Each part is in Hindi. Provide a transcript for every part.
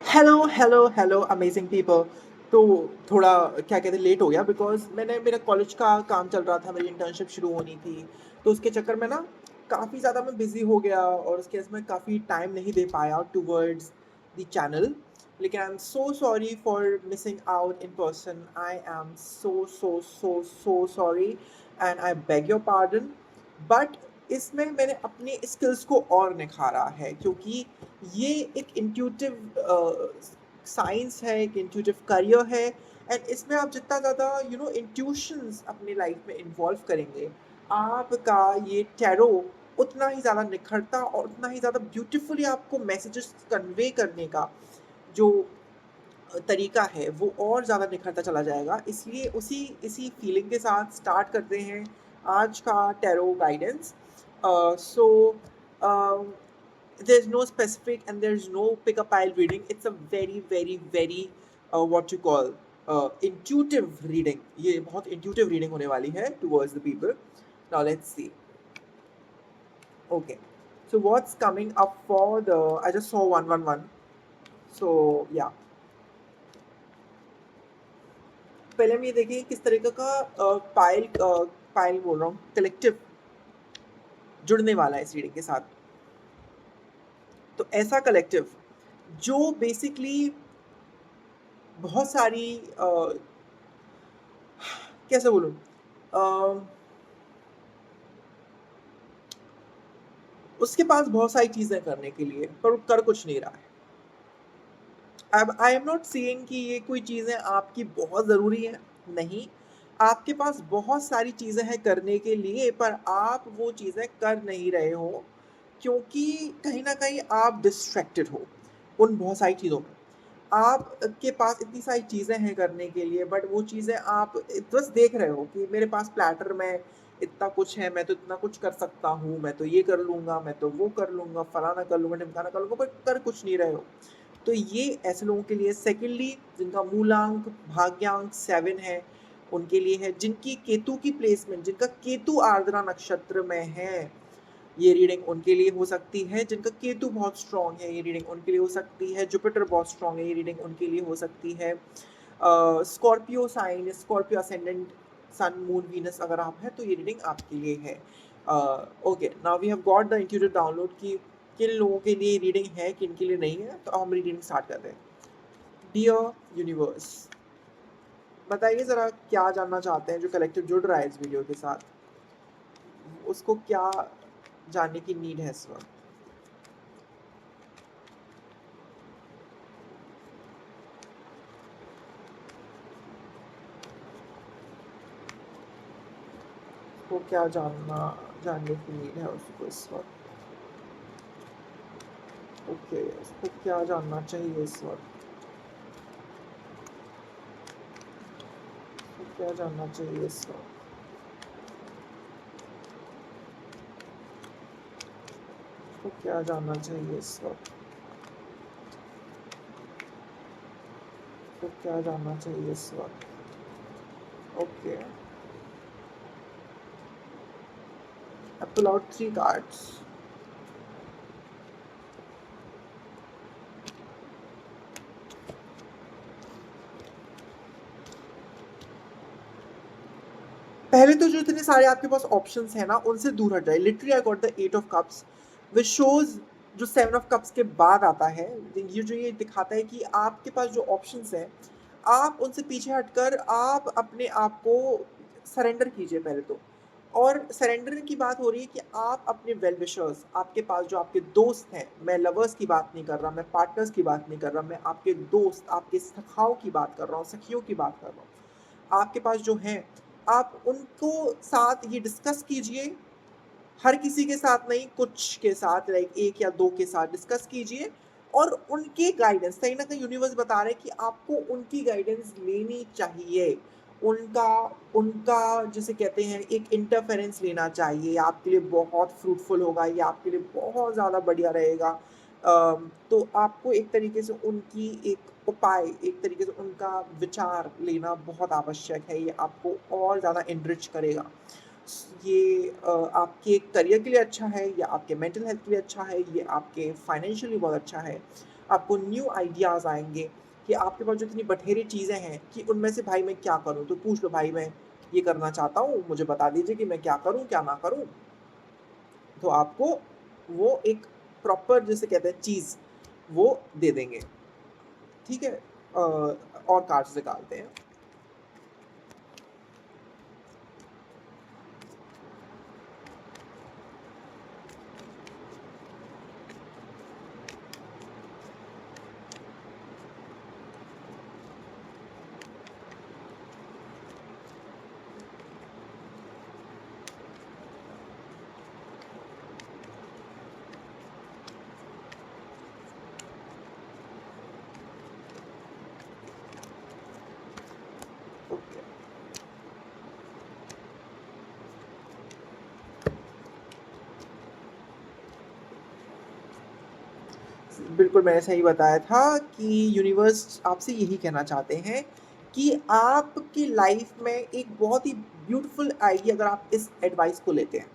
Hello, hello, hello amazing people. तो थोड़ा क्या कहते हैं लेट हो गया बिकॉज़ मेरा कॉलेज का काम चल रहा था, मेरी इंटर्नशिप शुरू होनी थी। तो उसके चक्कर में ना काफ़ी ज़्यादा मैं बिज़ी हो गया और उसके वजह से मैं काफ़ी टाइम नहीं दे पाया टुवर्ड्स द चैनल। लेकिन I am so sorry for missing out in person. I am so sorry and I beg your pardon. But इसमें मैंने अपनी स्किल्स को और निखारा है क्योंकि ये एक इंट्यूटिव साइंस है, एक इंट्यूटिव करियर है एंड इसमें आप जितना ज़्यादा इंट्यूशंस अपनी लाइफ में इन्वॉल्व करेंगे, आपका ये टैरो उतना ही ज़्यादा निखरता और उतना ही ज़्यादा ब्यूटीफुली आपको मैसेजेस कन्वे करने का जो तरीका है वो और ज़्यादा निखरता चला जाएगा। इसलिए उसी इसी फीलिंग के साथ स्टार्ट करते हैं आज का tarot guidance. So there's no specific and there's no pick a pile reading. It's a very what you call intuitive reading. ये बहुत intuitive reading होने वाली है towards the people. Now let's see. Okay, so what's coming up for the, I just saw 111. So yeah, पहले हम ये देखें किस तरीके का पाइल बोल रहा हूँ, कलेक्टिव जुड़ने वाला है इस रीडिंग के साथ। तो ऐसा कलेक्टिव जो बेसिकली बहुत सारी कैसे बोलूँ, उसके पास बहुत सारी चीज़ें करने के लिए पर वो कर कुछ नहीं रहा है। अब आई एम नॉट सेइंग कि ये कोई चीज़ें आपकी बहुत ज़रूरी हैं, नहीं। आपके पास बहुत सारी चीज़ें हैं करने के लिए पर आप वो चीज़ें कर नहीं रहे हो क्योंकि कहीं न कहीं आप डिस्ट्रैक्टेड हो उन बहुत सारी चीज़ों में। आपके पास इतनी सारी चीज़ें हैं करने के लिए बट वो चीज़ें आप बस देख रहे हो कि मेरे पास प्लैटर में इतना कुछ है, मैं तो इतना कुछ कर सकता हूँ, मैं तो ये कर लूँगा, मैं तो वो कर लूँगा, फलाना कर लूँगा, ढिमकाना कर लूँगा, बट कर कुछ नहीं रहे हो। तो ये ऐसे लोगों के लिए सेकेंडली जिनका मूलांक भाग्यांक 7 है, उनके लिए है। जिनकी केतु की प्लेसमेंट, जिनका केतु आर्द्रा नक्षत्र में है, ये रीडिंग उनके लिए हो सकती है। जिनका केतु बहुत स्ट्रॉन्ग है, ये रीडिंग उनके लिए हो सकती है। जुपिटर बहुत स्ट्रॉन्ग है, ये रीडिंग उनके लिए हो सकती है। Scorpio sign, Scorpio ascendant, sun moon Venus अगर आप हैं तो ये रीडिंग आपके लिए है। Okay, now we have got the intuitive download कि किन लोगों के लिए रीडिंग है, किन के लिए नहीं है। तो हम रीडिंग स्टार्ट करते हैं। डियर यूनिवर्स, बताइए ज़रा क्या जानना चाहते हैं जो कलेक्टिव जुड़ रहा है इस वीडियो के साथ, उसको क्या जानने की नीड है इस वक्त। उसको क्या जानने की नीड है उसको इस वक्त। ओके, उसको क्या जानना चाहिए इस वक्त, उसको क्या जानना चाहिए इस वक्त। उसको क्या जानना चाहिए इस वक्त, उसको क्या जानना चाहिए इस वक्त। Okay, I pull out 3 cards. पहले तो जो इतने सारे आपके पास ऑप्शंस हैं ना उनसे दूर हट जाए। Literally I got the 8 of cups which shows जो 7 ऑफ कप्स के बाद आता है, ये दिखाता है कि आपके पास जो ऑप्शंस हैं आप उनसे पीछे हटकर आप अपने आप को सरेंडर कीजिए पहले तो। और सरेंडर की बात हो रही है कि आप अपने वेल विशर्स, आपके पास जो आपके दोस्त हैं, मैं लवर्स की बात नहीं कर रहा, मैं पार्टनर्स की बात नहीं कर रहा, मैं आपके दोस्त, आपके सखाओं की बात कर रहा हूँ, सखियों की बात कर रहा हूँ। आपके पास जो हैं आप उनको साथ ये डिस्कस कीजिए। हर किसी के साथ नहीं, कुछ के साथ, लाइक 1 या 2 के साथ डिस्कस कीजिए और उनके गाइडेंस, कहीं न कहीं यूनिवर्स बता रहा है कि आपको उनकी गाइडेंस लेनी चाहिए। उनका उनका जिसे कहते हैं एक इंटरफेरेंस लेना चाहिए, आपके लिए बहुत फ्रूटफुल होगा, ये आपके लिए बहुत ज़्यादा बढ़िया रहेगा। तो आपको एक तरीके से उनकी एक उपाय, एक तरीके से उनका विचार लेना बहुत आवश्यक है, ये आपको और ज़्यादा एनरिच करेगा। ये आपके करियर के लिए अच्छा है, या आपके मेंटल हेल्थ के लिए अच्छा है, ये आपके फाइनेंशियली बहुत अच्छा है। आपको न्यू आइडियाज़ आएँगे कि आपके पास जो इतनी बटेरी चीज़ें हैं कि उनमें से भाई मैं क्या करूँ? तो पूछ लो भाई मैं ये करना चाहता हूँ, मुझे बता दीजिए कि मैं क्या करूँ, क्या ना करूँ? तो आपको वो एक प्रॉपर जिसे कहते हैं चीज़, वो दे देंगे। ठीक है? और कार्ड्स निकालते हैं। ओके। बिल्कुल, मैंने सही बताया था कि यूनिवर्स आपसे यही कहना चाहते हैं कि आपकी लाइफ़ में एक बहुत ही ब्यूटीफुल आएगी अगर आप इस एडवाइस को लेते हैं।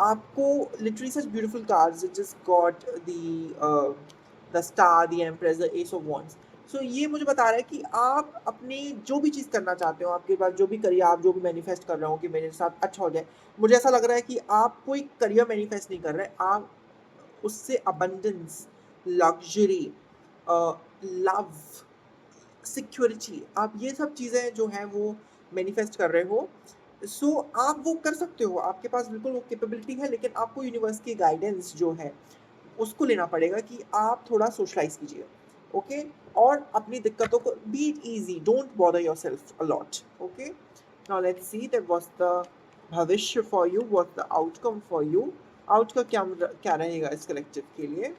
आपको literally such beautiful cards just got the star, the empress, the ace of wands. So ये मुझे बता रहा है कि आप अपनी जो भी चीज़ करना चाहते हो, आपके पास जो भी करियर आप जो भी मैनिफेस्ट कर रहे हो कि मेरे साथ अच्छा हो जाए। मुझे ऐसा लग रहा है कि आप कोई करियर मैनिफेस्ट नहीं कर रहे, आप उससे अबंडेंस, लग्ज़री, लव, सिक्योरिटी, आप ये सब चीज़ें जो हैं वो मैनिफेस्ट कर रहे हो। सो आप वो कर सकते हो, आपके पास बिल्कुल वो कैपेबिलिटी है, लेकिन आपको यूनिवर्स की गाइडेंस जो है, उसको लेना पड़ेगा कि आप थोड़ा सोशलाइज़ कीजिए, ओके? और अपनी दिक्कतों को be it easy, don't bother yourself a lot, okay? Now let's see that what's the भविष्य for you, what's the outcome for you. Outcome क्या रहेगा इस कलेक्टिव के लिए?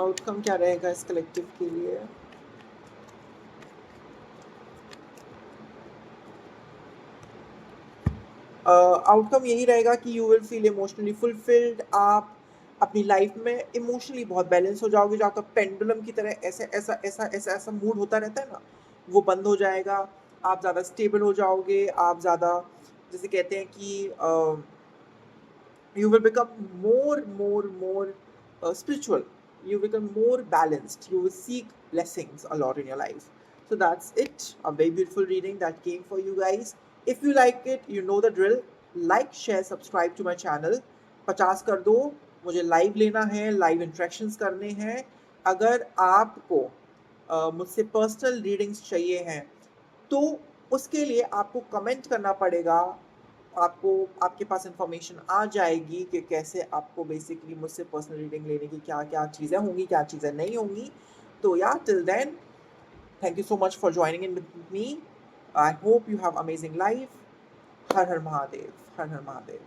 आउटकम क्या रहेगा इस कलेक्टिव के लिए? आउटकम यही रहेगा कि you will feel emotionally fulfilled. आप अपनी लाइफ में इमोशनली बहुत बैलेंस हो जाओगे, जो आपका पेंडुलम की तरह ऐसे ऐसा ऐसा ऐसा ऐसा मूड होता रहता है ना, वो बंद हो जाएगा। आप ज़्यादा स्टेबल हो जाओगे, आप ज़्यादा जैसे कहते हैं कि you will become more spiritual, you become more balanced, you will seek blessings a lot in your life. So that's it, a very beautiful reading that came for you guys. If you like it, you know the drill. Like, share, subscribe to my channel. 50 कर दो, मुझे लाइव लेना है, लाइव इंट्रैक्शंस करने हैं। अगर आपको मुझसे पर्सनल रीडिंग्स चाहिए हैं, तो उसके लिए आपको कमेंट करना पड़ेगा। आपको आपके पास इन्फॉर्मेशन आ जाएगी कि कैसे आपको बेसिकली मुझसे पर्सनल रीडिंग लेने की क्या-क्या चीज़ें होंगी, क्या चीज़ें नहीं होंगी। तो या till then, thank you so much for joining in with me. I hope you have amazing life. हर हर महादेव, हर हर महादेव।